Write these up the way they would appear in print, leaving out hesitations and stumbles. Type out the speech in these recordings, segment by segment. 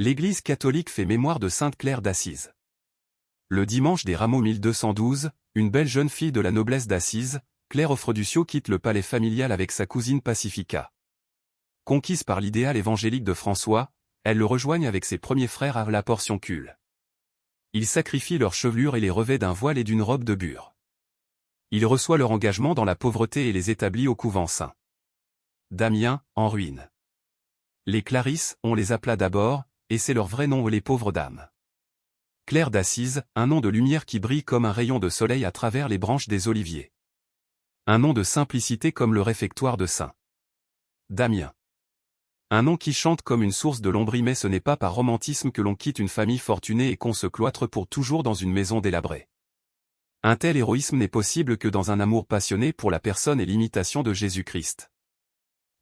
L'Église catholique fait mémoire de Sainte Claire d'Assise. Le dimanche des Rameaux 1212, une belle jeune fille de la noblesse d'Assise, Claire Offreduccio quitte le palais familial avec sa cousine Pacifica. Conquise par l'idéal évangélique de François, elle le rejoignent avec ses premiers frères à la Portiuncule. Ils sacrifient leur chevelure et les revêt d'un voile et d'une robe de bure. Il reçoit leur engagement dans la pauvreté et les établit au couvent Saint Damien, en ruine. Les Clarisses, on les appela d'abord, et c'est leur vrai nom les pauvres dames. Claire d'Assise, un nom de lumière qui brille comme un rayon de soleil à travers les branches des oliviers. Un nom de simplicité comme le réfectoire de Saint Damien. Un nom qui chante comme une source de l'ombrie, mais ce n'est pas par romantisme que l'on quitte une famille fortunée et qu'on se cloître pour toujours dans une maison délabrée. Un tel héroïsme n'est possible que dans un amour passionné pour la personne et l'imitation de Jésus-Christ.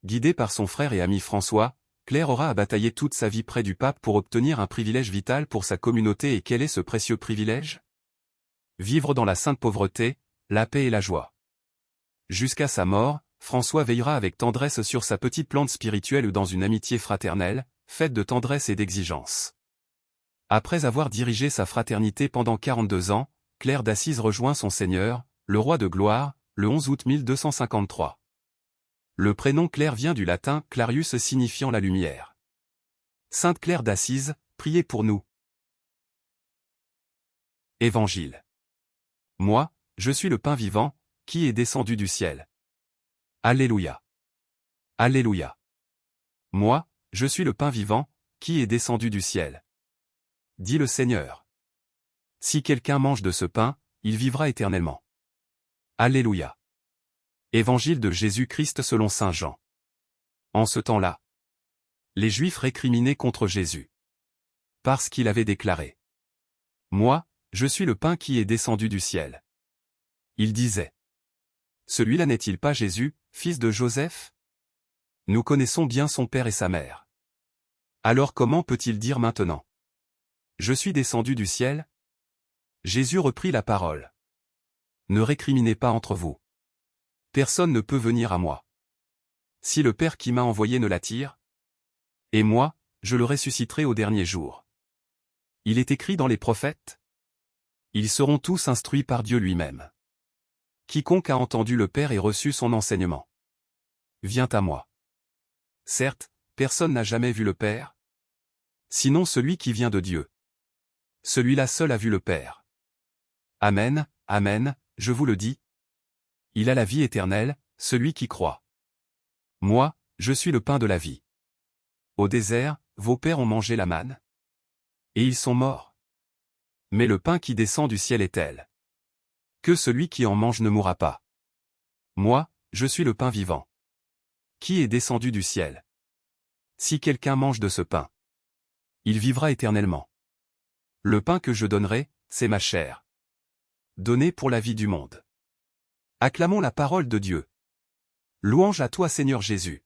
Guidée par son frère et ami François, Claire aura à batailler toute sa vie près du pape pour obtenir un privilège vital pour sa communauté. Et quel est ce précieux privilège? Vivre dans la sainte pauvreté, la paix et la joie. Jusqu'à sa mort, François veillera avec tendresse sur sa petite plante spirituelle dans une amitié fraternelle, faite de tendresse et d'exigence. Après avoir dirigé sa fraternité pendant 42 ans, Claire d'Assise rejoint son Seigneur, le roi de gloire, le 11 août 1253. Le prénom Claire vient du latin clarius signifiant la lumière. Sainte Claire d'Assise, priez pour nous. Évangile. Moi, je suis le pain vivant, qui est descendu du ciel. Alléluia. Alléluia. Moi, je suis le pain vivant, qui est descendu du ciel. Dit le Seigneur. Si quelqu'un mange de ce pain, il vivra éternellement. Alléluia. Évangile de Jésus-Christ selon saint Jean. En ce temps-là, les Juifs récriminaient contre Jésus. Parce qu'il avait déclaré: Moi, je suis le pain qui est descendu du ciel. Ils disaient: Celui-là n'est-il pas Jésus, fils de Joseph? Nous connaissons bien son père et sa mère. Alors comment peut-il dire maintenant: Je suis descendu du ciel? Jésus reprit la parole. Ne récriminez pas entre vous. Personne ne peut venir à moi si le Père qui m'a envoyé ne l'attire. Et moi, je le ressusciterai au dernier jour. Il est écrit dans les prophètes: Ils seront tous instruits par Dieu lui-même. Quiconque a entendu le Père et reçu son enseignement vient à moi. Certes, personne n'a jamais vu le Père, sinon celui qui vient de Dieu. Celui-là seul a vu le Père. Amen, amen, je vous le dis. Il a la vie éternelle, celui qui croit. Moi, je suis le pain de la vie. Au désert, vos pères ont mangé la manne, et ils sont morts. Mais le pain qui descend du ciel est tel que celui qui en mange ne mourra pas. Moi, je suis le pain vivant, qui est descendu du ciel. Si quelqu'un mange de ce pain, il vivra éternellement. Le pain que je donnerai, c'est ma chair, donnée pour la vie du monde. Acclamons la parole de Dieu. Louange à toi Seigneur Jésus.